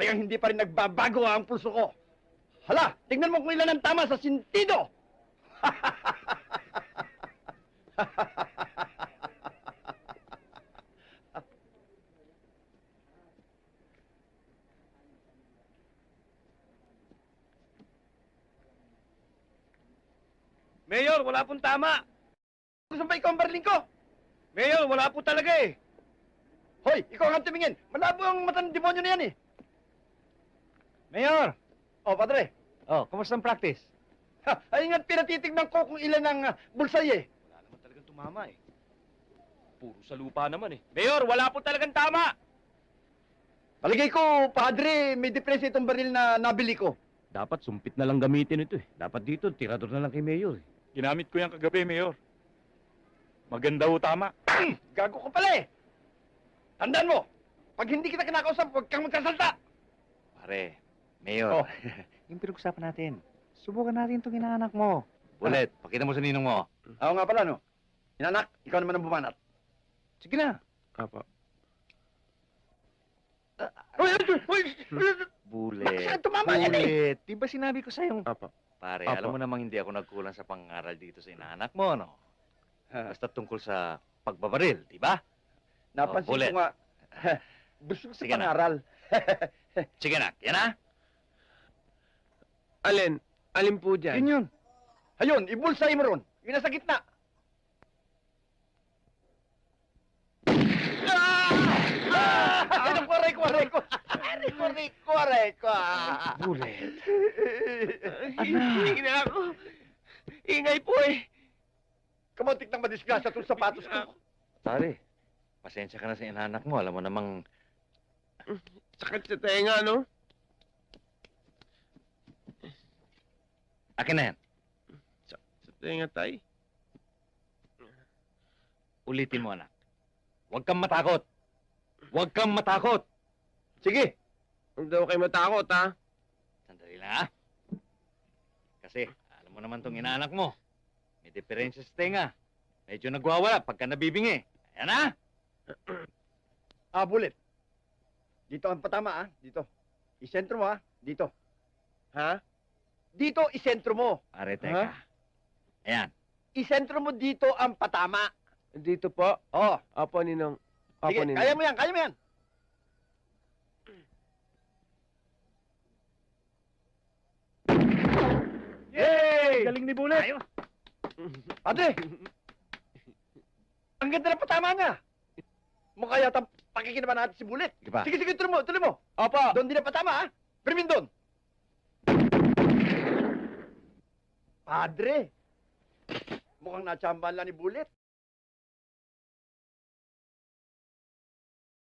Talagang hindi pa rin nagbabago ang pulso ko. Hala, tingnan mo kung ilan ang tama sa sentido. Mayor, wala pong tama. Gusto ba ikaw ang barling ko? Mayor, wala po talaga eh. Hoy, ikaw ang tumingin. Malabo ang mata ng demonyo na yan eh. Mayor! Oh, padre. Oh, kumusta ang practice? Ha, ay nga't pinatitignan ko kung ilan ang bulsay eh. Wala naman talagang tumama eh. Puro sa lupa naman eh. Mayor, wala po talagang tama. Palagay ko, padre, may depresya itong baril na nabili ko. Dapat sumpit na lang gamitin ito eh. Dapat dito, tirador na lang kay Mayor eh. Ginamit ko yan kagabi, Mayor. Maganda ho tama. Gago ko pala eh. Tandaan mo, pag hindi kita kinakausap, huwag kang magkasalta. Pare, Mayor, Oh. yung pinag-usapan natin. Subukan natin itong inaanak mo. Bullet, pakita mo sa ninong mo. Oo nga pala, no? Inanak, ikaw naman ang bumanat. Sige na. Apa. Uy, uy, uy, Bullet. Saan tumama yan eh? Bullet. Di ba sinabi ko sa'yo? Apa. Pare, Apo. alam mo namang hindi ako nagkulang sa pangaral dito sa inaanak mo, no? Basta tungkol sa pagbabaril, di ba? Napansin Bullet. ko nga, busog sa Sige na. pangaral. Sige na, yan na. Alin? Alin po dyan? Yun yun. Ayun, ibulsay mo ron. Yung nasa gitna. Aray ko. Bullet. Hindi na ako. Ingay po eh. Kamuntik nang madisgrasya itong sapatos ko. Pare, pasensya ka na sa inaanak mo. Alam mo namang Sakit sa tenga, no? akin na yan. Sa tenga, tay. Ulitin mo, anak. Huwag kang matakot. Huwag kang matakot. Sige. Huwag daw kayo matakot, ha? Sandali lang, ha? Kasi, alam mo naman tong inaanak mo. May diferensya sa tenga. Medyo nagwawala pagka nabibingi. Ayan, ha? Bullet. Dito ang patama, Dito. Isentro mo, Dito. Ha? Dito, isentro mo. Pare, teka. Ayan. Isentro mo dito ang patama. Dito po. Oh, Apo, ninong. Apo, sige, ninong. kaya mo yan. Yay! Galing ni Bullet. Ayos. Ate! Ang ganda ng patama niya. Mukha yata pakikinaban natin si Bullet. Sige pa. Sige, tuloy mo. Apo. Doon din ang patama, Permin doon. Padre! Mukhang natsambahan lang ni Bullet.